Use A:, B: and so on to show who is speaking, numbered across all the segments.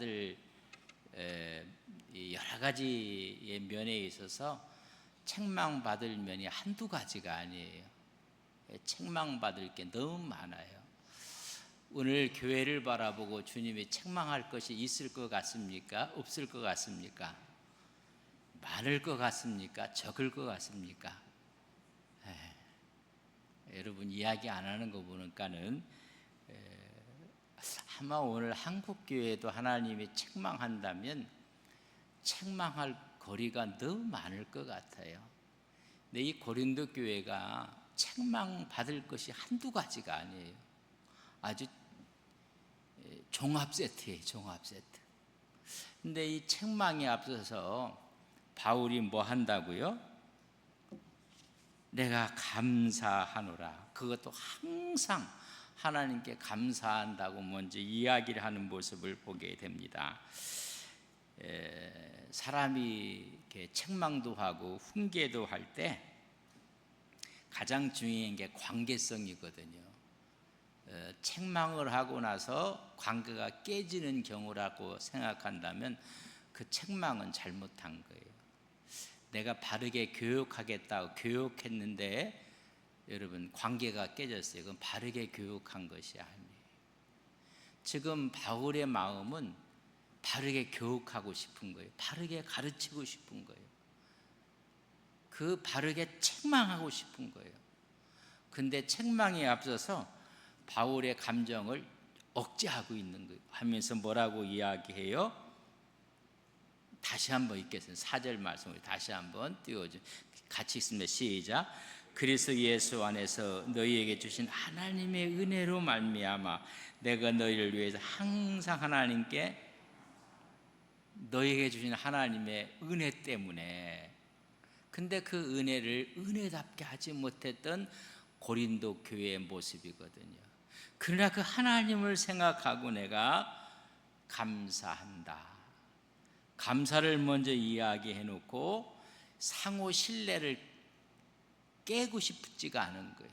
A: 받을 여러 가지의 면에 있어서 책망받을 면이 한두 가지가 아니에요. 책망받을 게 너무 많아요. 오늘 교회를 바라보고 주님이 책망할 것이 있을 것 같습니까? 없을 것 같습니까? 많을 것 같습니까? 적을 것 같습니까? 여러분 이야기 안 하는 거 보니까는 아마 오늘 한국 교회도 하나님이 책망한다면 책망할 거리가 너무 많을 것 같아요. 근데 이 고린도 교회가 책망받을 것이 한두 가지가 아니에요. 아주 종합 세트예요. 종합 세트. 근데 이 책망에 앞서서 바울이 뭐 한다고요? 내가 감사하노라. 그것도 항상 하나님께 감사한다고 먼저 이야기를 하는 모습을 보게 됩니다. 사람이 이렇게 책망도 하고 훈계도 할 때 가장 중요한 게 관계성이거든요. 책망을 하고 나서 관계가 깨지는 경우라고 생각한다면 그 책망은 잘못한 거예요. 내가 바르게 교육하겠다고 교육했는데 여러분 관계가 깨졌어요. 그건 바르게 교육한 것이 아니에요. 지금 바울의 마음은 바르게 교육하고 싶은 거예요. 바르게 가르치고 싶은 거예요. 그 바르게 책망하고 싶은 거예요. 근데 책망에 앞서서 바울의 감정을 억제하고 있는 거예요. 하면서 뭐라고 이야기해요? 다시 한번 읽겠습니다. 4절 말씀을 다시 한번 띄워줘. 같이 읽습니다. 시작. 그리스도 예수 안에서 너희에게 주신 하나님의 은혜로 말미암아 내가 너희를 위해서 항상 하나님께 너희에게 주신 하나님의 은혜 때문에, 근데 그 은혜를 은혜답게 하지 못했던 고린도 교회의 모습이거든요. 그러나 그 하나님을 생각하고 내가 감사한다. 감사를 먼저 이야기해 놓고 상호 신뢰를 깨고 싶지가 않은 거예요.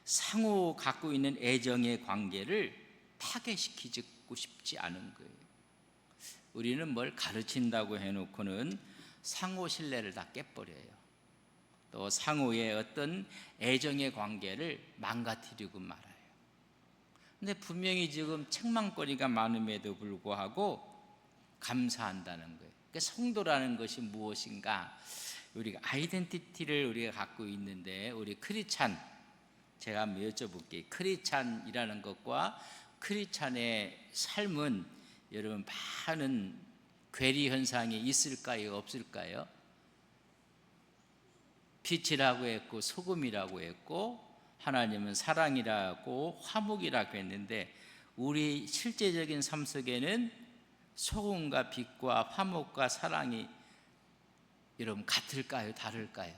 A: 상호 갖고 있는 애정의 관계를 파괴시키고 싶지 않은 거예요. 우리는 뭘 가르친다고 해놓고는 상호 신뢰를 다 깨버려요. 또 상호의 어떤 애정의 관계를 망가뜨리고 말아요. 근데 분명히 지금 책망거리가 많음에도 불구하고 감사한다는 거예요. 그러니까 성도라는 것이 무엇인가? 우리가 아이덴티티를 우리가 갖고 있는데, 우리 크리스찬, 제가 한번 여쭤볼게요. 크리스찬이라는 것과 크리스찬의 삶은 여러분 많은 괴리 현상이 있을까요? 없을까요? 빛이라고 했고 소금이라고 했고 하나님은 사랑이라고 화목이라고 했는데, 우리 실제적인 삶 속에는 소금과 빛과 화목과 사랑이 여러분 같을까요? 다를까요?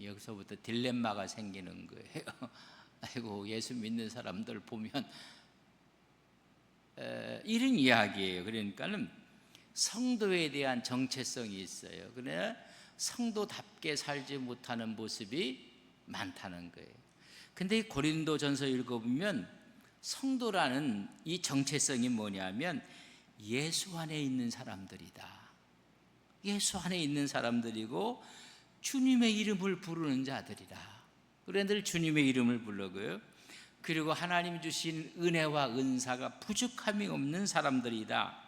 A: 여기서부터 딜레마가 생기는 거예요. 아이고, 예수 믿는 사람들 보면 이런 이야기예요. 그러니까는 성도에 대한 정체성이 있어요. 그러나 성도답게 살지 못하는 모습이 많다는 거예요. 근데 이 고린도전서 읽어보면 성도라는 이 정체성이 뭐냐면 예수 안에 있는 사람들이다. 예수 안에 있는 사람들이고 주님의 이름을 부르는 자들이다. 그런데 주님의 이름을 부르고요. 그리고 하나님 주신 은혜와 은사가 부족함이 없는 사람들이다.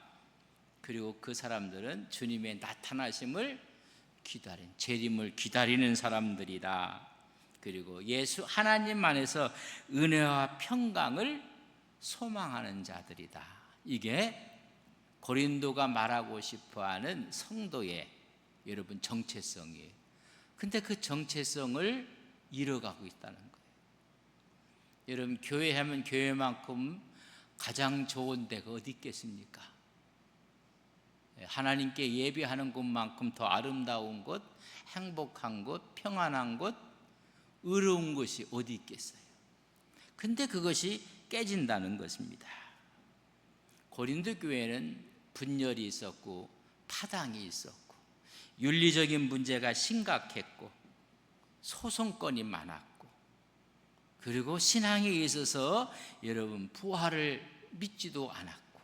A: 그리고 그 사람들은 주님의 나타나심을 재림을 기다리는 사람들이다. 그리고 예수 하나님 안에서 은혜와 평강을 소망하는 자들이다. 이게 고린도가 말하고 싶어하는 성도의 여러분 정체성이에요. 근데 그 정체성을 잃어가고 있다는 거예요. 여러분 교회 하면 교회만큼 가장 좋은 데가 어디 있겠습니까? 하나님께 예배하는 곳만큼 더 아름다운 곳, 행복한 곳, 평안한 곳, 의로운 곳이 어디 있겠어요? 근데 그것이 깨진다는 것입니다. 고린도 교회는 분열이 있었고 타당이 있었고 윤리적인 문제가 심각했고 소송건이 많았고, 그리고 신앙에 있어서 여러분 부활을 믿지도 않았고,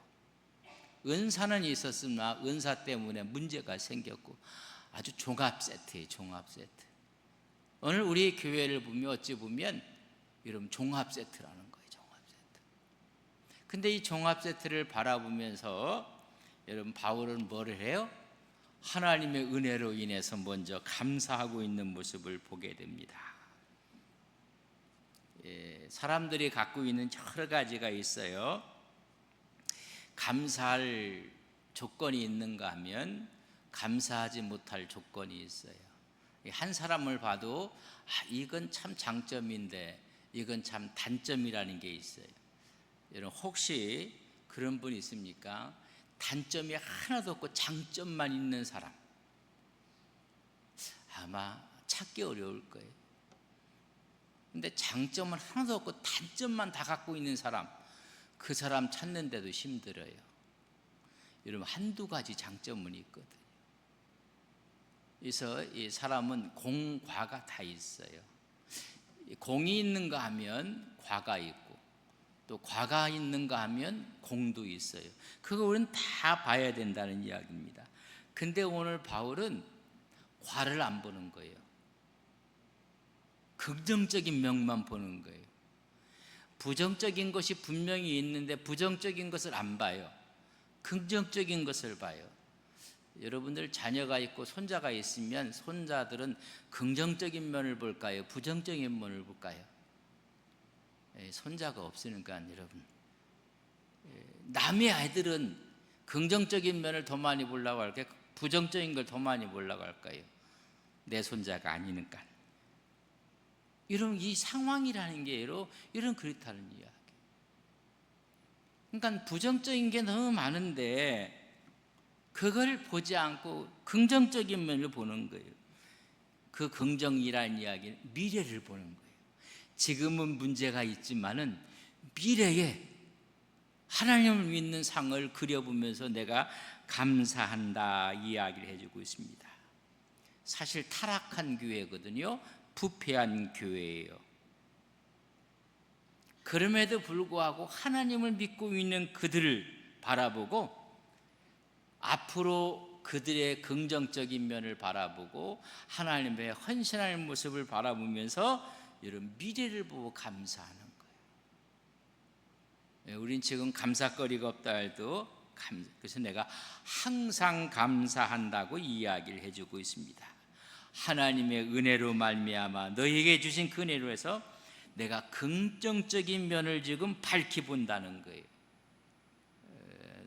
A: 은사는 있었으나 은사 때문에 문제가 생겼고, 아주 종합 세트예요. 종합 세트. 오늘 우리 교회를 보면 어찌 보면 여러분 종합 세트라는 거예요. 종합 세트. 근데 이 종합 세트를 바라보면서 여러분 바울은 뭐를 해요? 하나님의 은혜로 인해서 먼저 감사하고 있는 모습을 보게 됩니다. 사람들이 갖고 있는 여러 가지가 있어요. 감사할 조건이 있는가 하면 감사하지 못할 조건이 있어요. 한 사람을 봐도 이건 참 장점인데 이건 참 단점이라는 게 있어요. 여러분 혹시 그런 분 있습니까? 단점이 하나도 없고 장점만 있는 사람, 아마 찾기 어려울 거예요. 근데 장점은 하나도 없고 단점만 다 갖고 있는 사람, 그 사람 찾는데도 힘들어요. 여러분 한두 가지 장점은 있거든요. 그래서 이 사람은 공과가 다 있어요. 공이 있는가 하면 과가 있고, 또 과가 있는가 하면 공도 있어요. 그거 우리는 다 봐야 된다는 이야기입니다. 근데 오늘 바울은 과를 안 보는 거예요. 긍정적인 면만 보는 거예요. 부정적인 것이 분명히 있는데 부정적인 것을 안 봐요. 긍정적인 것을 봐요. 여러분들 자녀가 있고 손자가 있으면 손자들은 긍정적인 면을 볼까요? 부정적인 면을 볼까요? 손자가 없으니까 여러분, 남의 아이들은 긍정적인 면을 더 많이 보려고 할까요? 부정적인 걸 더 많이 보려고 할까요? 내 손자가 아니니까. 이런 이 상황이라는 게 이런 그렇다는 이야기. 그러니까 부정적인 게 너무 많은데 그걸 보지 않고 긍정적인 면을 보는 거예요. 그 긍정이라는 이야기는 미래를 보는 거예요. 지금은 문제가 있지만은 미래에 하나님을 믿는 상을 그려보면서 내가 감사한다 이야기를 해주고 있습니다. 사실 타락한 교회거든요. 부패한 교회예요. 그럼에도 불구하고 하나님을 믿고 있는 그들을 바라보고 앞으로 그들의 긍정적인 면을 바라보고 하나님의 헌신할 모습을 바라보면서 이런 미래를 보고 감사하는 거예요. 우린 지금 감사거리가 없다 해도 그래서 내가 항상 감사한다고 이야기를 해주고 있습니다. 하나님의 은혜로 말미암아 너희에게 주신 그 은혜로 해서 내가 긍정적인 면을 지금 밝히 본다는 거예요.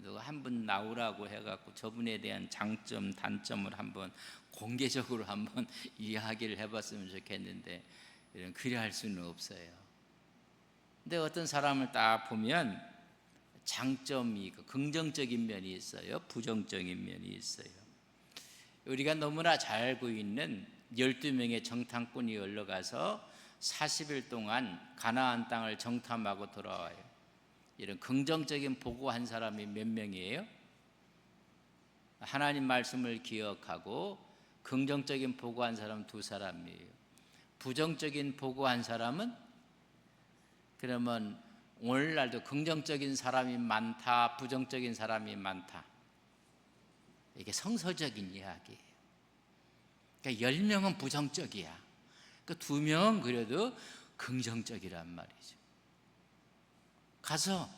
A: 누가 한 분 나오라고 해갖고 저분에 대한 장점, 단점을 한번 공개적으로 한번 이야기를 해봤으면 좋겠는데 이런 그리 할 수는 없어요. 근데 어떤 사람을 딱 보면 장점이 있고 긍정적인 면이 있어요. 부정적인 면이 있어요. 우리가 너무나 잘 알고 있는 12명의 정탐꾼이 올라가서 40일 동안 가나안 땅을 정탐하고 돌아와요. 이런 긍정적인 보고한 사람이 몇 명이에요? 하나님 말씀을 기억하고 긍정적인 보고한 사람 2사람이에요. 부정적인 보고한 사람은 그러면 오늘날도 긍정적인 사람이 많다, 부정적인 사람이 많다. 이게 성서적인 이야기예요. 그러니까 10명은 부정적이야. 그러니까 2명은 그래도 긍정적이란 말이죠. 가서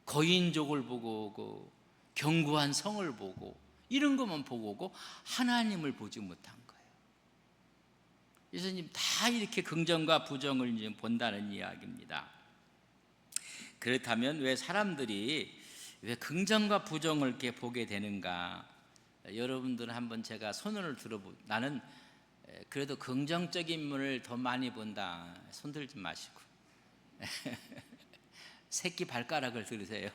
A: 거인족을 보고 오고 견고한 성을 보고 이런 것만 보고 오고 하나님을 보지 못한 거예요. 예수님 다 이렇게 긍정과 부정을 이제 본다는 이야기입니다. 그렇다면 왜 사람들이 왜 긍정과 부정을 이렇게 보게 되는가? 여러분들은 한번 제가 손을 나는 그래도 긍정적인 면을 더 많이 본다. 손 들지 마시고 새끼 발가락을 들으세요.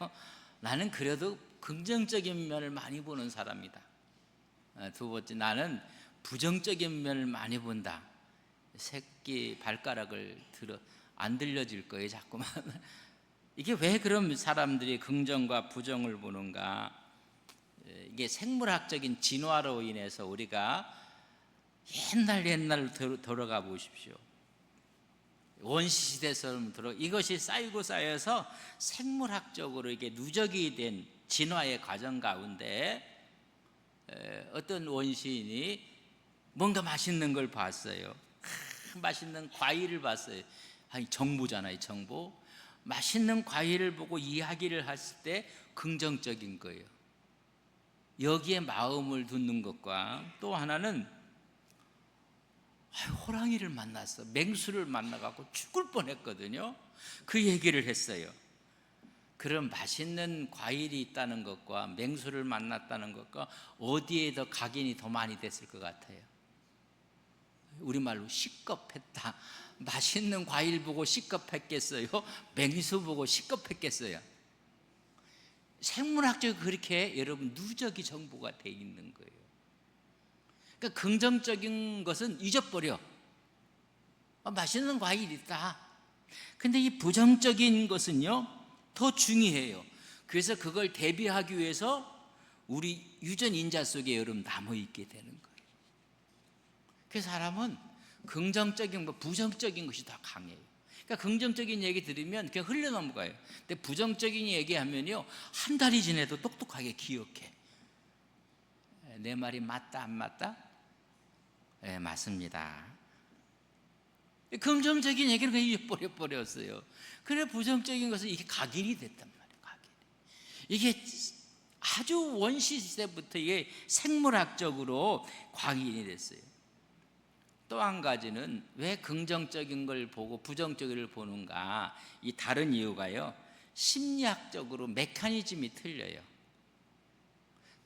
A: 나는 그래도 긍정적인 면을 많이 보는 사람이다. 2번째, 나는 부정적인 면을 많이 본다. 새끼 발가락을 안 들려질 거예요, 자꾸만. 이게 왜 그런 사람들이 긍정과 부정을 보는가? 이게 생물학적인 진화로 인해서 우리가 옛날로 돌아가 보십시오. 원시 시대서부터 이것이 쌓이고 쌓여서 생물학적으로 이게 누적이 된 진화의 과정 가운데 어떤 원시인이 뭔가 맛있는 걸 봤어요. 맛있는 과일을 봤어요. 아니, 정보잖아요, 정보. 맛있는 과일을 보고 이야기를 했을 때 긍정적인 거예요. 여기에 마음을 두는 것과 또 하나는 호랑이를 만났어. 맹수를 만나갖고 죽을 뻔했거든요. 그 얘기를 했어요. 그런 맛있는 과일이 있다는 것과 맹수를 만났다는 것과 어디에 더 각인이 더 많이 됐을 것 같아요? 우리말로 시겁했다. 맛있는 과일 보고 시겁했겠어요? 맹수 보고 시겁했겠어요? 생물학적으로 그렇게 여러분 누적이 정보가 돼 있는 거예요. 그러니까 긍정적인 것은 잊어버려. 맛있는 과일이 있다. 근데 이 부정적인 것은요 더 중요해요. 그래서 그걸 대비하기 위해서 우리 유전인자 속에 여러분 남아있게 되는 거예요. 그래서 사람은 긍정적인 것, 부정적인 것이 더 강해요. 그러니까 긍정적인 얘기 들으면 그냥 흘려넘어가요. 근데 부정적인 얘기하면요 한 달이 지내도 똑똑하게 기억해. 내 말이 맞다 안 맞다? 네, 맞습니다. 긍정적인 얘기를 그냥 잊어버렸어요. 그래 부정적인 것은 이게 각인이 됐단 말이에요. 각인. 이게 아주 원시 시대부터 이게 생물학적으로 각인이 됐어요. 또 한 가지는 왜 긍정적인 걸 보고 부정적인 걸 보는가? 이 다른 이유가요 심리학적으로 메커니즘이 틀려요.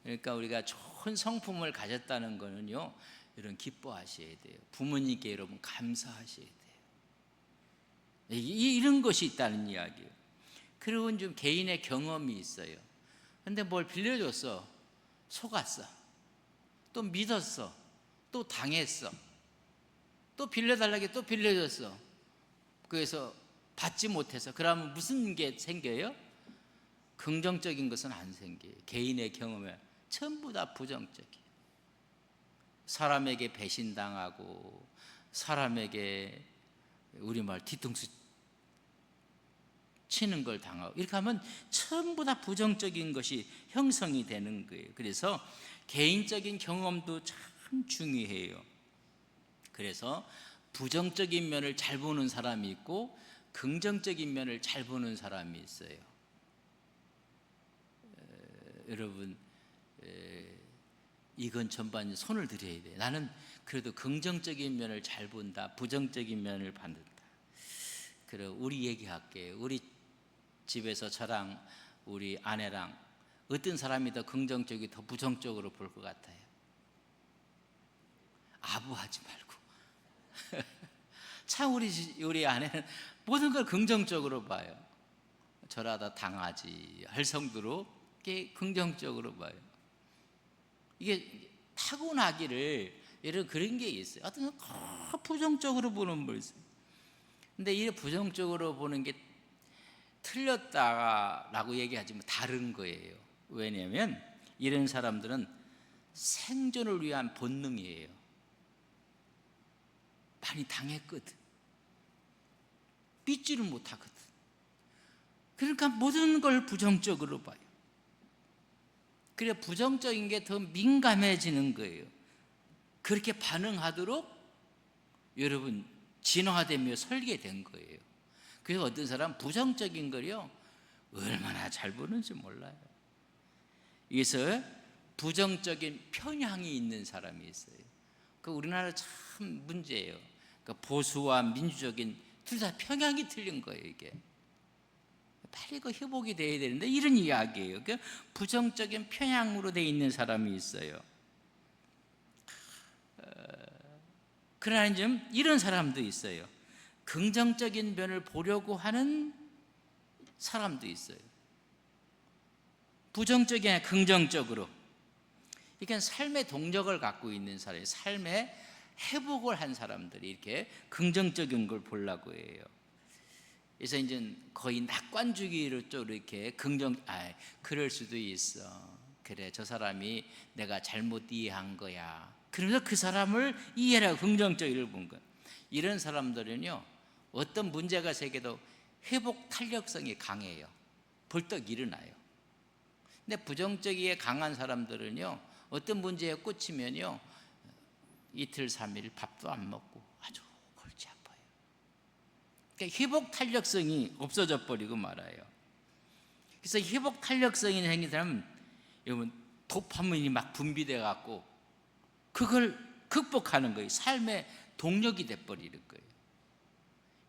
A: 그러니까 우리가 좋은 성품을 가졌다는 거는요 여러분 기뻐하셔야 돼요. 부모님께 여러분 감사하셔야 돼요. 이런 것이 있다는 이야기예요. 그리고 좀 개인의 경험이 있어요. 근데 뭘 빌려줬어, 속았어, 또 믿었어, 또 당했어, 또 빌려달라고 또 빌려줬어. 그래서 받지 못해서 그러면 무슨 게 생겨요? 긍정적인 것은 안 생겨요. 개인의 경험에 전부 다 부정적이에요. 사람에게 배신당하고 사람에게 우리말 뒤통수 치는 걸 당하고 이렇게 하면 전부 다 부정적인 것이 형성이 되는 거예요. 그래서 개인적인 경험도 참 중요해요. 그래서 부정적인 면을 잘 보는 사람이 있고 긍정적인 면을 잘 보는 사람이 있어요. 여러분 이건 전반 손을 들여야 돼. 나는 그래도 긍정적인 면을 잘 본다, 부정적인 면을 받는다. 그래 우리 얘기할게요. 우리 집에서 저랑 우리 아내랑 어떤 사람이 더 긍정적이고 더 부정적으로 볼 것 같아요? 아부하지 말고. 참 우리 아내는 모든 걸 긍정적으로 봐요. 저라도 당하지 할 정도로 긍정적으로 봐요. 이게 타고나기를 이런 그런 게 있어요. 어떤 부정적으로 보는 분 있어요. 근데 이 부정적으로 보는 게 틀렸다라고 얘기하지만 다른 거예요. 왜냐하면 이런 사람들은 생존을 위한 본능이에요. 많이 당했거든. 믿지를 못하거든. 그러니까 모든 걸 부정적으로 봐요. 그래 부정적인 게 더 민감해지는 거예요. 그렇게 반응하도록 여러분 진화되며 설계된 거예요. 그래서 어떤 사람 부정적인 걸요 얼마나 잘 보는지 몰라요. 그래서 부정적인 편향이 있는 사람이 있어요. 그 우리나라 참 문제예요. 그러니까 보수와 민주적인 둘 다 편향이 틀린 거예요. 이게 빨리 그 회복이 돼야 되는데 이런 이야기예요. 그러니까 부정적인 편향으로 돼 있는 사람이 있어요. 그러나 좀 이런 사람도 있어요. 긍정적인 면을 보려고 하는 사람도 있어요. 부정적이 아니라 긍정적으로. 그러니까 삶의 동력을 갖고 있는 사람이 삶의 회복을 한 사람들이 이렇게 긍정적인 걸 보려고 해요. 그래서 이제 거의 낙관주의로 좀 이렇게 그럴 수도 있어. 그래, 저 사람이 내가 잘못 이해한 거야. 그러면서 그 사람을 이해하고 긍정적으로 본 거야. 이런 사람들은요, 어떤 문제가 생겨도 회복 탄력성이 강해요. 벌떡 일어나요. 근데 부정적이게 강한 사람들은요, 어떤 문제에 꽂히면요, 이틀, 3일 밥도 안 먹고 아주 골치 아파요. 그러니까 회복 탄력성이 없어져 버리고 말아요. 그래서 회복 탄력성이 생긴 사람은 여러분 도파민이 막 분비돼 갖고 그걸 극복하는 거예요. 삶의 동력이 돼 버리는 거예요.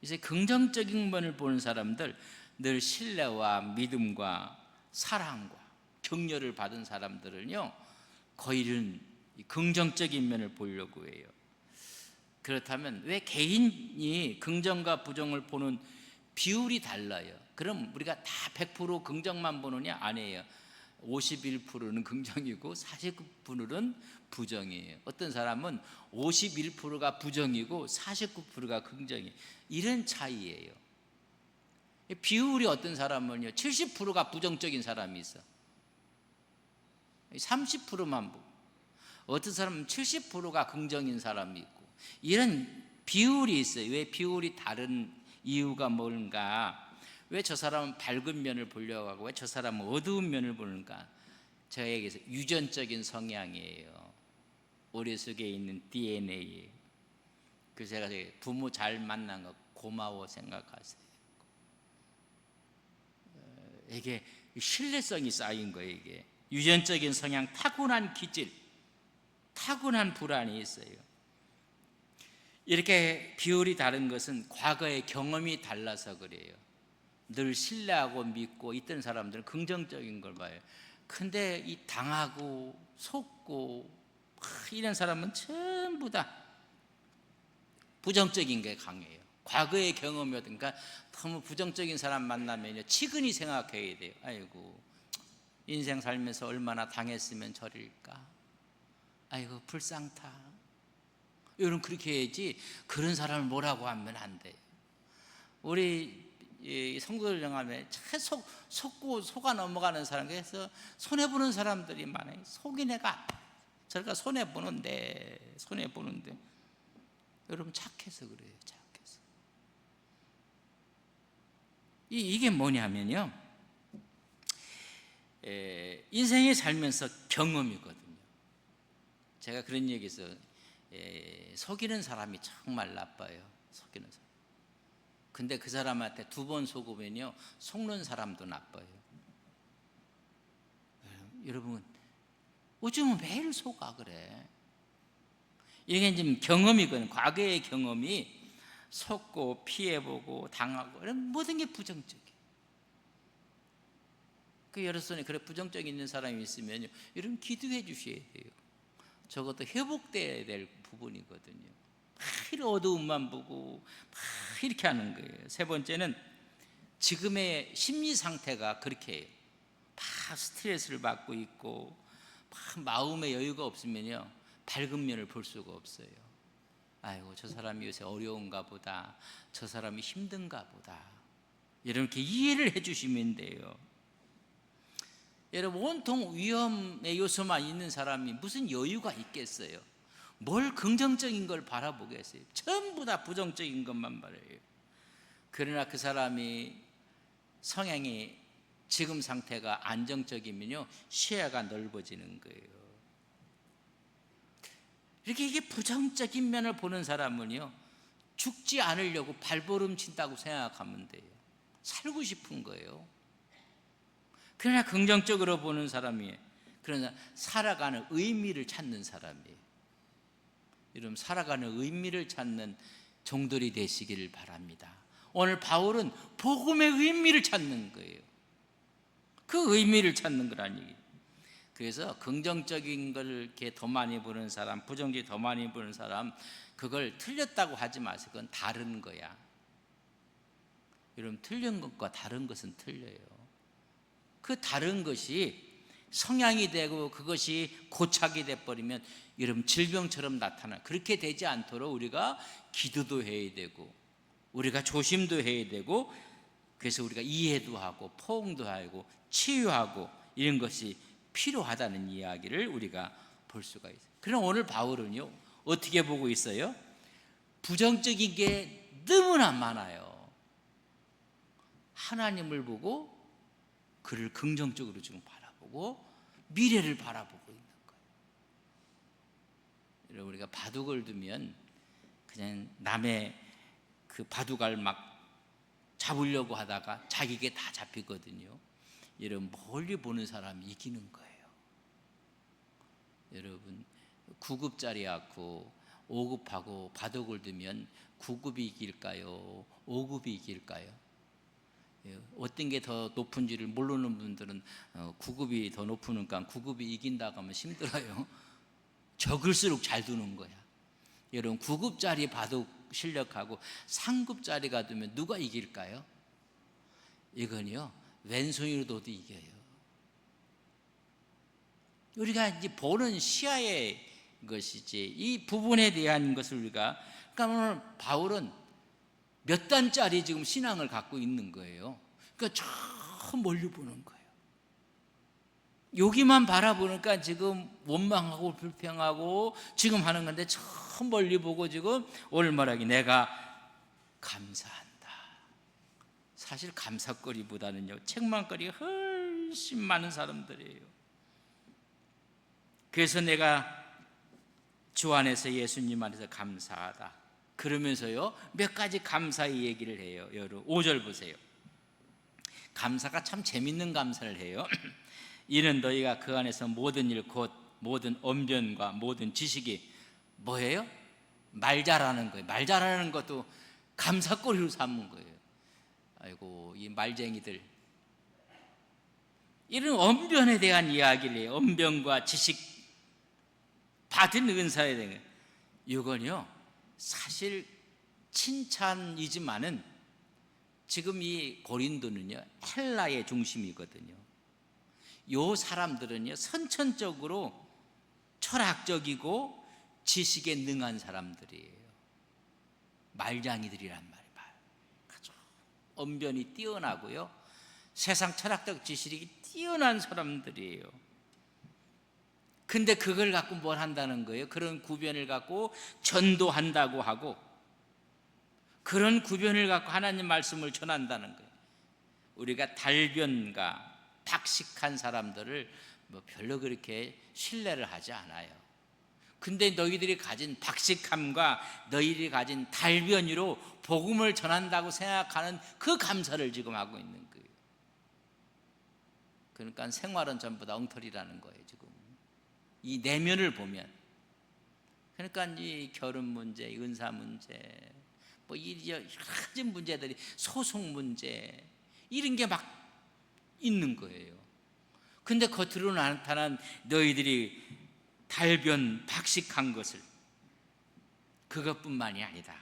A: 이제 긍정적인 면을 보는 사람들, 늘 신뢰와 믿음과 사랑과 격려를 받은 사람들은요, 거의는 긍정적인 면을 보려고 해요. 그렇다면 왜 개인이 긍정과 부정을 보는 비율이 달라요? 그럼 우리가 다 100% 긍정만 보느냐? 아니에요. 51%는 긍정이고 49%는 부정이에요. 어떤 사람은 51%가 부정이고 49%가 긍정이에요. 이런 차이예요. 비율이 어떤 사람은요, 70%가 부정적인 사람이 있어. 30%만 보고, 어떤 사람은 70%가 긍정인 사람이 있고, 이런 비율이 있어요. 왜 비율이 다른 이유가 뭔가? 왜 저 사람은 밝은 면을 보려고 하고 왜 저 사람은 어두운 면을 보는가? 저에게서 유전적인 성향이에요. 우리 속에 있는 DNA예요. 그래서 제가 부모 잘 만난 거 고마워 생각하세요. 이게 신뢰성이 쌓인 거예요. 이게 유전적인 성향, 타고난 기질, 타고난 불안이 있어요. 이렇게 비율이 다른 것은 과거의 경험이 달라서 그래요. 늘 신뢰하고 믿고 있던 사람들은 긍정적인 걸 봐요. 근데 이 당하고 속고 이런 사람은 전부 다 부정적인 게 강해요. 과거의 경험이었으니까 너무 부정적인 사람 만나면 치근히 생각해야 돼요. 아이고, 인생 살면서 얼마나 당했으면 저릴까? 아이고, 불쌍타. 여러분, 그렇게 해야지 그런 사람을 뭐라고 하면 안 돼요. 우리 성도들 영화에 속고 속아 넘어가는 사람, 그래서 손해보는 사람들이 많아요. 속이 내가 아파. 저희가 손해보는데 여러분 착해서 그래요. 착해서. 이게 뭐냐면요, 인생에 살면서 경험이거든요. 제가 그런 얘기해서 속이는 사람이 정말 나빠요. 속이는 사람. 근데 그 사람한테 2번 속으면요, 속는 사람도 나빠요. 여러분, 요즘은 매일 속아 그래. 이게 지금 경험이거든요. 과거의 경험이 속고 피해보고 당하고 이런 모든 게 부정적이에요. 그 여러분이 그래 부정적인 있는 사람이 있으면요, 여러분 기도해 주셔야 돼요. 저것도 회복돼야 될 부분이거든요. 막 어두움만 보고 막 이렇게 하는 거예요. 세 번째는 지금의 심리 상태가 그렇게 해요. 막 스트레스를 받고 있고 막 마음의 여유가 없으면요, 밝은 면을 볼 수가 없어요. 아이고, 저 사람이 요새 어려운가 보다, 저 사람이 힘든가 보다, 이렇게 이해를 해주시면 돼요. 여러분, 온통 위험의 요소만 있는 사람이 무슨 여유가 있겠어요? 뭘 긍정적인 걸 바라보겠어요? 전부 다 부정적인 것만 바라요. 그러나 그 사람이 성향이 지금 상태가 안정적이면요, 시야가 넓어지는 거예요. 이렇게 이게 부정적인 면을 보는 사람은요, 죽지 않으려고 발버름 친다고 생각하면 돼요. 살고 싶은 거예요. 그러나 긍정적으로 보는 사람이에요. 그러나 살아가는 의미를 찾는 사람이에요. 여러분, 살아가는 의미를 찾는 종들이 되시기를 바랍니다. 오늘 바울은 복음의 의미를 찾는 거예요. 그 의미를 찾는 거라는 얘기예요. 그래서 긍정적인 걸 이렇게 더 많이 보는 사람, 부정적인 더 많이 보는 사람, 그걸 틀렸다고 하지 마세요. 그건 다른 거야. 여러분, 틀린 것과 다른 것은 틀려요. 그 다른 것이 성향이 되고 그것이 고착이 돼버리면 여러분 질병처럼 나타나. 그렇게 되지 않도록 우리가 기도도 해야 되고 우리가 조심도 해야 되고, 그래서 우리가 이해도 하고 포옹도 하고 치유하고 이런 것이 필요하다는 이야기를 우리가 볼 수가 있어요. 그럼 오늘 바울은요, 어떻게 보고 있어요? 부정적인 게 너무나 많아요. 하나님을 보고 그를 긍정적으로 지금 바라보고 미래를 바라보고 있는 거예요. 여러분, 우리가 바둑을 두면 그냥 남의 그 바둑알 막 잡으려고 하다가 자기에게 다 잡히거든요. 여러분, 멀리 보는 사람이 이기는 거예요. 여러분, 9급짜리하고 5급하고 바둑을 두면 9급이 이길까요? 5급이 이길까요? 어떤 게 더 높은지를 모르는 분들은 9급이 더 높으니까 9급이 이긴다고 하면 힘들어요. 적을수록 잘 두는 거야. 여러분, 9급짜리 바둑 실력하고 3급짜리가 두면 누가 이길까요? 이건요, 왼손으로 둬도 이겨요. 우리가 이제 보는 시야의 것이지, 이 부분에 대한 것을 우리가, 그러니까 오늘 바울은 몇 단짜리 지금 신앙을 갖고 있는 거예요. 그러니까 저 멀리 보는 거예요. 여기만 바라보니까 지금 원망하고 불평하고 지금 하는 건데, 저 멀리 보고 지금 오늘 말하기 내가 감사한다. 사실 감사거리보다는요, 책망거리가 훨씬 많은 사람들이에요. 그래서 내가 주 안에서 예수님 안에서 감사하다. 그러면서요, 몇 가지 감사의 얘기를 해요. 여러분, 5절 보세요. 감사가 참 재밌는 감사를 해요. 이는 너희가 그 안에서 모든 일 곧 모든 언변과 모든 지식이 뭐예요? 말 잘하는 거예요. 말 잘하는 것도 감사거리로 삼는 거예요. 아이고, 이 말쟁이들. 이런 언변에 대한 이야기를 해요. 언변과 지식, 받은 은사에 대한. 이건요, 사실 칭찬이지만은 지금 이 고린도는요, 헬라의 중심이거든요. 요 사람들은요, 선천적으로 철학적이고 지식에 능한 사람들이에요. 말장이들이란 말이에요. 아주 언변이 뛰어나고요, 세상 철학적 지식이 뛰어난 사람들이에요. 근데 그걸 갖고 뭘 한다는 거예요? 그런 구변을 갖고 전도한다고 하고, 그런 구변을 갖고 하나님 말씀을 전한다는 거예요. 우리가 달변가 박식한 사람들을 별로 그렇게 신뢰를 하지 않아요. 근데 너희들이 가진 박식함과 너희들이 가진 달변으로 복음을 전한다고 생각하는 그 감사를 지금 하고 있는 거예요. 그러니까 생활은 전부 다 엉터리라는 거예요. 지금 이 내면을 보면. 그러니까 이 결혼 문제, 은사 문제, 뭐 여러 가지 문제들이, 소송 문제, 이런 게 막 있는 거예요. 근데 겉으로 나타난 너희들이 달변 박식한 것을, 그것뿐만이 아니다.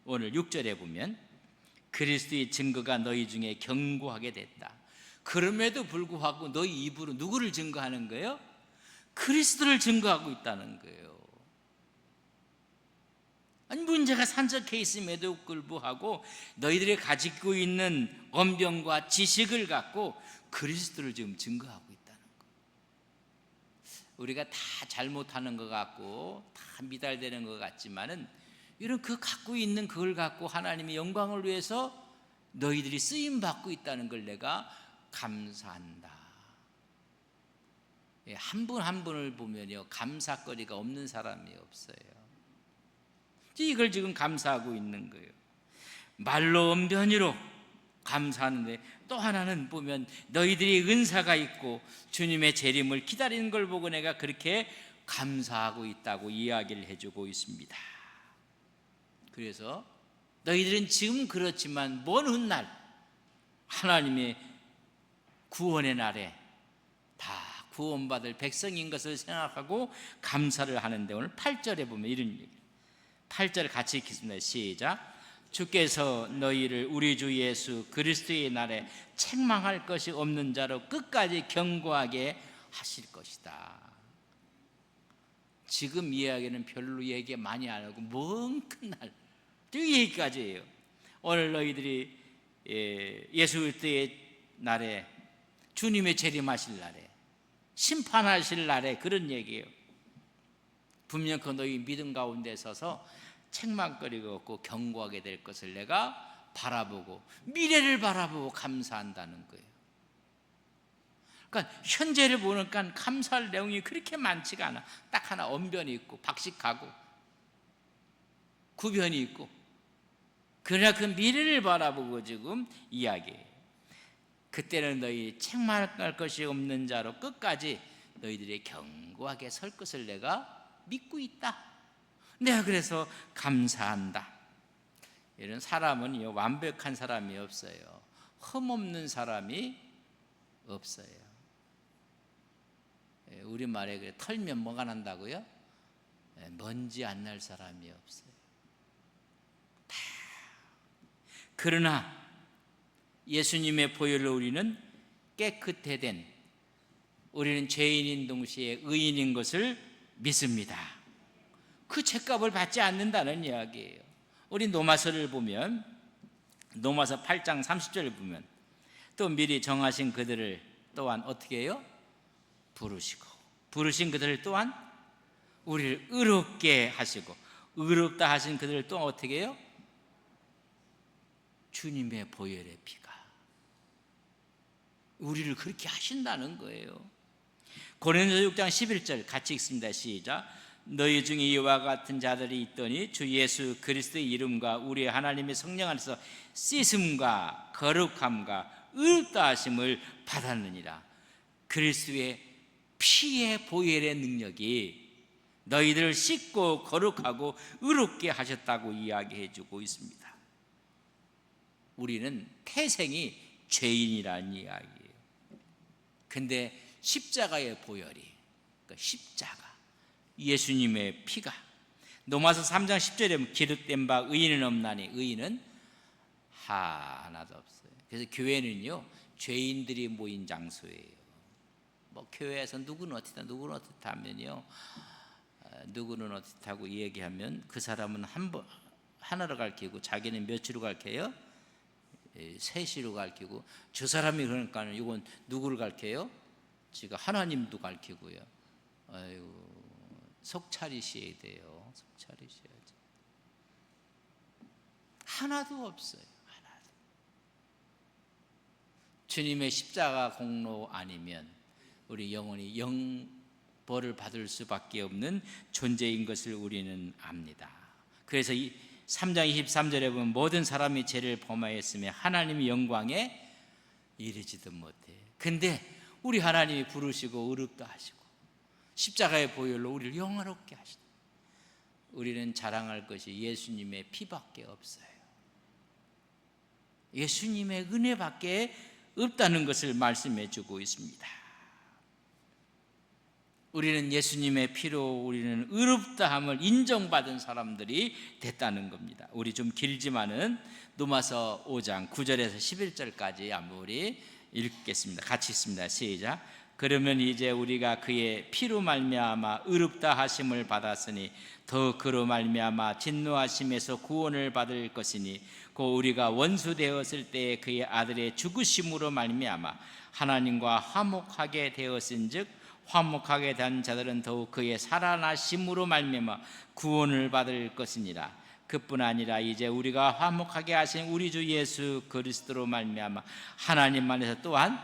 A: 오늘 6절에 보면 그리스도의 증거가 너희 중에 견고하게 됐다. 그럼에도 불구하고 너희 입으로 누구를 증거하는 거예요? 그리스도를 증거하고 있다는 거예요. 아니, 문제가 산적해 있음에도 불구하고 너희들이 가지고 있는 언변과 지식을 갖고 그리스도를 지금 증거하고 있다는 거예요. 우리가 다 잘못하는 것 같고 다 미달되는 것 같지만은, 이런 그 갖고 있는 그걸 갖고 하나님의 영광을 위해서 너희들이 쓰임 받고 있다는 걸 내가 감사한다. 한 분 한 분을 보면요, 감사거리가 없는 사람이 없어요. 이걸 지금 감사하고 있는 거예요. 말로 언변으로 감사하는데, 또 하나는 보면 너희들이 은사가 있고 주님의 재림을 기다리는 걸 보고 내가 그렇게 감사하고 있다고 이야기를 해주고 있습니다. 그래서 너희들은 지금 그렇지만 먼 훗날 하나님의 구원의 날에 다 구원받을 백성인 것을 생각하고 감사를 하는데, 오늘 8절에 보면 이런 얘기, 8절 같이 읽겠습니다. 시작. 주께서 너희를 우리 주 예수 그리스도의 날에 책망할 것이 없는 자로 끝까지 견고하게 하실 것이다. 지금 이야기는 별로 얘기 많이 안 하고 먼 끝날 그 얘기까지예요. 오늘 너희들이 예수 그리스도의 날에, 주님의 재림하실 날에, 심판하실 날에, 그런 얘기예요. 분명 그 너희 믿음 가운데 서서 책망거리가 없고 견고하게 될 것을 내가 바라보고 미래를 바라보고 감사한다는 거예요. 그러니까 현재를 보니까 감사할 내용이 그렇게 많지가 않아. 딱 하나 언변이 있고 박식하고 구변이 있고, 그러나 그 미래를 바라보고 지금 이야기해요. 그때는 너희 책망할 것이 없는 자로 끝까지 너희들이 견고하게 설 것을 내가 믿고 있다. 내가 그래서 감사한다. 이런 사람은 완벽한 사람이 없어요. 흠없는 사람이 없어요. 우리말에 그래, 털면 뭐가 난다고요? 먼지 안 날 사람이 없어요. 다. 그러나 예수님의 보혈로 우리는 깨끗해 된, 우리는 죄인인 동시에 의인인 것을 믿습니다. 그 책값을 받지 않는다는 이야기예요. 우리 로마서를 보면, 로마서 8장 30절을 보면 또 미리 정하신 그들을 또한 어떻게 해요? 부르시고, 부르신 그들을 또한 우리를 의롭게 하시고, 의롭다 하신 그들을 또한 어떻게 해요? 주님의 보혈의 피가 우리를 그렇게 하신다는 거예요. 고린도서 6장 11절 같이 읽습니다. 시작. 너희 중에 이와 같은 자들이 있더니 주 예수 그리스도의 이름과 우리 하나님의 성령 안에서 씻음과 거룩함과 의롭다 하심을 받았느니라. 그리스도의 피의 보혈의 능력이 너희들을 씻고 거룩하고 의롭게 하셨다고 이야기해 주고 있습니다. 우리는 태생이 죄인이라는 이야기예요. 근데 십자가의 보혈이, 그러니까 십자가, 예수님의 피가, 로마서 3장 10절에 보면 기록된 바 의인은 없나니, 의인은 하나도 없어요. 그래서 교회는요, 죄인들이 모인 장소예요. 뭐 교회에서 누구는 어떻다, 누구는 어떻다 하면요, 누구는 어떻다고 얘기하면 그 사람은 하나로 가르치고 자기는 몇으로 가르쳐요? 셋으로 가르치고, 저 사람이 그러니까 이건 누구를 가르쳐요? 지가 하나님도 가르치고요. 아이고, 속 차리셔야 돼요. 속 차리셔야죠. 하나도 없어요. 하나도. 주님의 십자가 공로 아니면 우리 영혼이 벌을 받을 수밖에 없는 존재인 것을 우리는 압니다. 그래서 이 3장 23절에 보면 모든 사람이 죄를 범하였으며 하나님의 영광에 이르지도 못해. 근데 우리 하나님이 부르시고 의롭다 하시고 십자가의 보혈로 우리를 영화롭게 하시다. 우리는 자랑할 것이 예수님의 피밖에 없어요. 예수님의 은혜밖에 없다는 것을 말씀해 주고 있습니다. 우리는 예수님의 피로 우리는 의롭다함을 인정받은 사람들이 됐다는 겁니다. 우리 좀 길지만은 로마서 5장 9절에서 11절까지 한번 우리 읽겠습니다. 같이 읽습니다. 시작. 그러면 이제 우리가 그의 피로 말미암아 의롭다 하심을 받았으니 더 그로 말미암아 진노하심에서 구원을 받을 것이니 곧 우리가 원수 되었을 때 그의 아들의 죽으심으로 말미암아 하나님과 화목하게 되었은즉 화목하게 된 자들은 더욱 그의 살아나심으로 말미암아 구원을 받을 것이니라. 그뿐 아니라 이제 우리가 화목하게 하신 우리 주 예수 그리스도로 말미암아 하나님 안에서 또한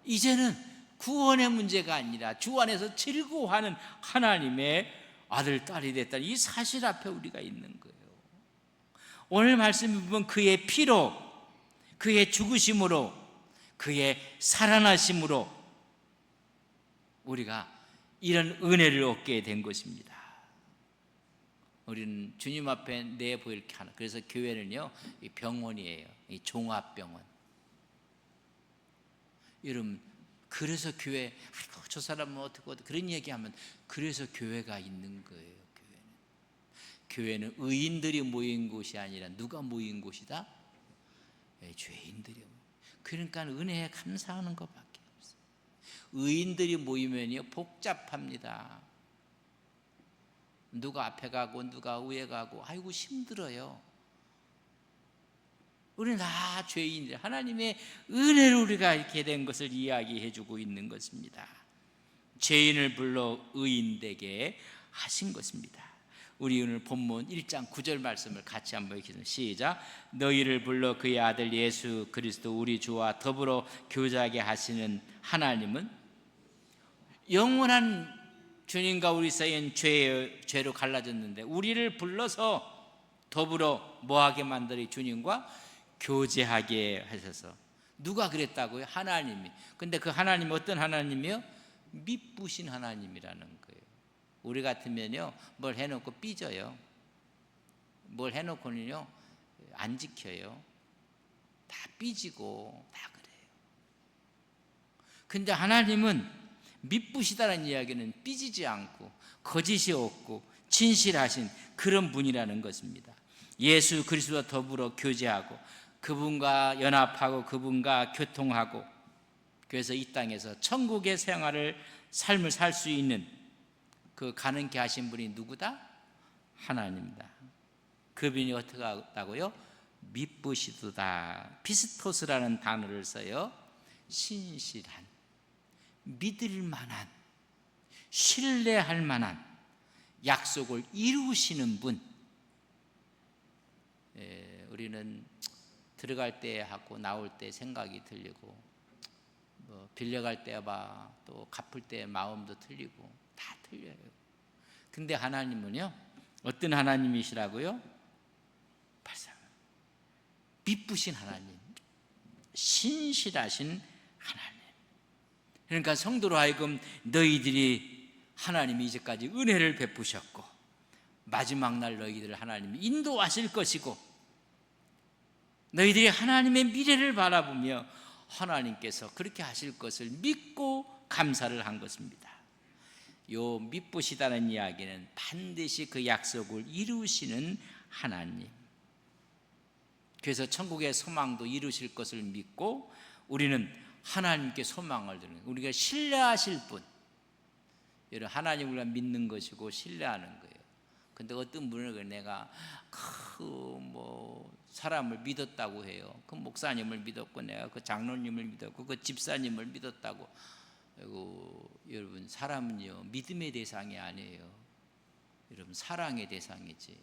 A: 이제는 구원의 문제가 아니라 주 안에서 즐거워하는 하나님의 아들 딸이 됐다는 이 사실 앞에 우리가 있는 거예요. 오늘 말씀 보면 그의 피로, 그의 죽으심으로, 그의 살아나심으로 우리가 이런 은혜를 얻게 된 것입니다. 우리는 주님 앞에 내보여 이렇게 하는, 그래서 교회는요, 이 병원이에요. 이 종합병원. 여러분, 그래서 교회, 아이고 저 사람은 어떻고 그런 얘기하면 그래서 교회가 있는 거예요. 교회는 의인들이 모인 곳이 아니라 누가 모인 곳이다? 죄인들이. 그러니까 은혜에 감사하는 것밖에 없어요. 의인들이 모이면요 복잡합니다. 누가 앞에 가고 누가 위에 가고 아이고 힘들어요. 우리는 다 죄인들, 하나님의 은혜로 우리가 이렇게 된 것을 이야기해 주고 있는 것입니다. 죄인을 불러 의인 되게 하신 것입니다. 우리 오늘 본문 1장 9절 말씀을 같이 한번 읽겠습니다. 시작. 너희를 불러 그의 아들 예수 그리스도 우리 주와 더불어 교제하게 하시는 하나님은 영원한 주님과 우리 사이엔 죄로 갈라졌는데 우리를 불러서 더불어 뭐하게 만들어 주님과 교제하게 하셔서. 누가 그랬다고요? 하나님이. 근데 그 하나님 어떤 하나님이요? 미쁘신 하나님이라는 거예요. 우리 같으면요 뭘 해놓고 삐져요. 뭘 해놓고는요 안 지켜요. 다 삐지고 다 그래요. 근데 하나님은 미쁘시다는 이야기는 삐지지 않고 거짓이 없고 진실하신 그런 분이라는 것입니다. 예수 그리스도와 더불어 교제하고 그분과 연합하고 그분과 교통하고, 그래서 이 땅에서 천국의 삶을 살 수 있는 그 가능케 하신 분이 누구다? 하나님이다. 그분이 어떻게 하다고요? 미쁘시도다. 피스토스라는 단어를 써요. 신실한, 믿을 만한, 신뢰할 만한 약속을 이루시는 분. 우리는 들어갈 때 하고 나올 때 생각이 틀리고, 뭐 빌려갈 때 봐, 또 갚을 때 마음도 틀리고 다 틀려요. 근데 하나님은요 어떤 하나님이시라고요? 미쁘신 하나님, 신실하신 하나님. 그러니까 성도로 하여금 너희들이 하나님이 이제까지 은혜를 베푸셨고 마지막 날 너희들을 하나님이 인도하실 것이고 너희들이 하나님의 미래를 바라보며 하나님께서 그렇게 하실 것을 믿고 감사를 한 것입니다. 요 미쁘시다는 이야기는 반드시 그 약속을 이루시는 하나님. 그래서 천국의 소망도 이루실 것을 믿고 우리는 하나님께 소망을 두는, 우리가 신뢰하실 분, 여러분 하나님을 믿는 것이고 신뢰하는 거예요. 근데 어떤 분은 내가 사람을 믿었다고 해요. 그 목사님을 믿었고 내가 그 장로님을 믿었고 그 집사님을 믿었다고. 여러분 사람은요 믿음의 대상이 아니에요. 여러분 사랑의 대상이지.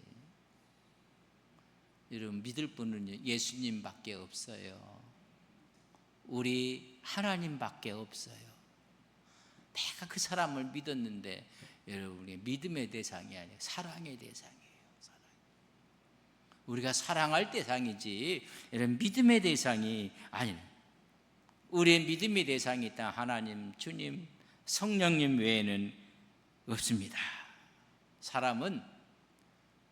A: 여러분 믿을 분은 예수님밖에 없어요. 우리 하나님밖에 없어요. 내가 그 사람을 믿었는데 여러분 우리 믿음의 대상이 아니에요. 사랑의 대상이에요. 우리가 사랑할 대상이지 이런 믿음의 대상이 아니에요. 우리의 믿음의 대상이 있다 하나님, 주님, 성령님 외에는 없습니다. 사람은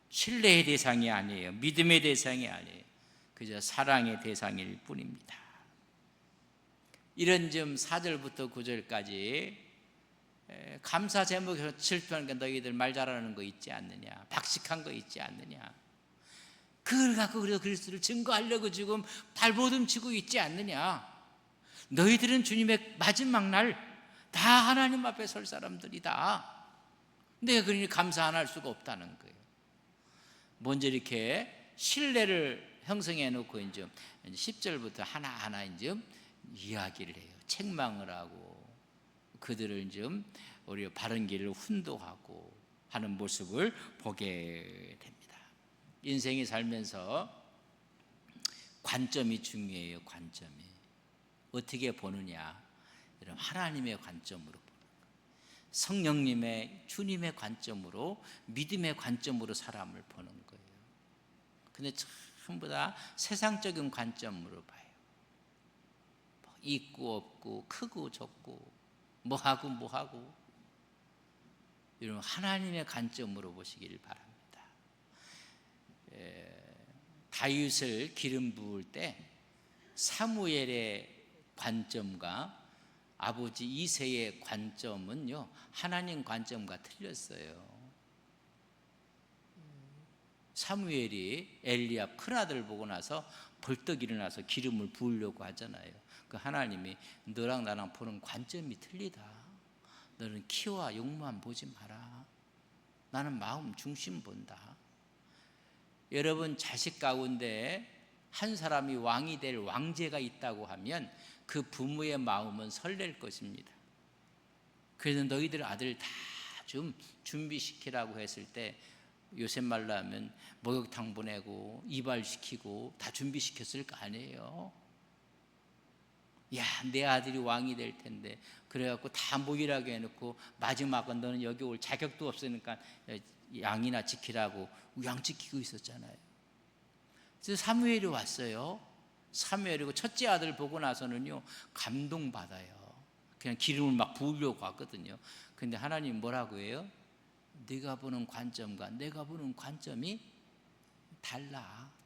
A: 신뢰의 대상이 아니에요. 믿음의 대상이 아니에요. 그저 사랑의 대상일 뿐입니다. 이런 점 4절부터 9절까지 감사 제목에서 질투하는 게 너희들 말 잘하는 거 있지 않느냐, 박식한 거 있지 않느냐, 그걸 갖고 그래서 그리스도를 증거하려고 지금 발버둥치고 있지 않느냐. 너희들은 주님의 마지막 날 다 하나님 앞에 설 사람들이다. 내가 그러니 감사 안 할 수가 없다는 거예요. 먼저 이렇게 신뢰를 형성해 놓고 이제 10절부터 하나하나 이제 이야기를 해요. 책망을 하고 그들을 좀 우리 바른 길을 훈도하고 하는 모습을 보게 됩니다. 인생이 살면서 관점이 중요해요. 관점이 어떻게 보느냐, 이런 하나님의 관점으로 보는 거예요. 성령님의, 주님의 관점으로, 믿음의 관점으로 사람을 보는 거예요. 근데 전부 다 세상적인 관점으로 봐요. 있고 없고, 크고 적고, 뭐하고 이런 하나님의 관점으로 보시기를 바랍니다. 다윗을 기름 부을 때 사무엘의 관점과 아버지 이새의 관점은요 하나님 관점과 틀렸어요. 사무엘이 엘리압 큰아들 보고 나서 벌떡 일어나서 기름을 부으려고 하잖아요. 그 하나님이 너랑 나랑 보는 관점이 틀리다. 너는 키와 용만 보지 마라. 나는 마음 중심 본다. 여러분 자식 가운데 한 사람이 왕이 될 왕제가 있다고 하면 그 부모의 마음은 설렐 것입니다. 그래서 너희들 아들 다 좀 준비시키라고 했을 때 요새 말로 하면 목욕탕 보내고 이발시키고 다 준비시켰을 거 아니에요. 야, 내 아들이 왕이 될 텐데 그래갖고 다 모이라고 해놓고 마지막은 너는 여기 올 자격도 없으니까 양이나 지키라고 양 지키고 있었잖아요. 그래서 사무엘이 왔어요. 사무엘이고 첫째 아들 보고 나서는요 감동받아요. 그냥 기름을 막 부으려고 하거든요. 근데 하나님 뭐라고 해요? 네가 보는 관점과 내가 보는 관점이 달라.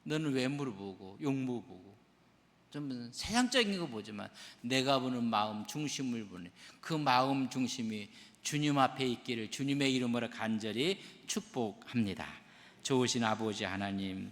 A: 너는 외모를 보고 용모 보고 좀 세상적인 거 보지만 내가 보는 마음 중심을 보네. 그 마음 중심이 주님 앞에 있기를 주님의 이름으로 간절히 축복합니다. 좋으신 아버지 하나님,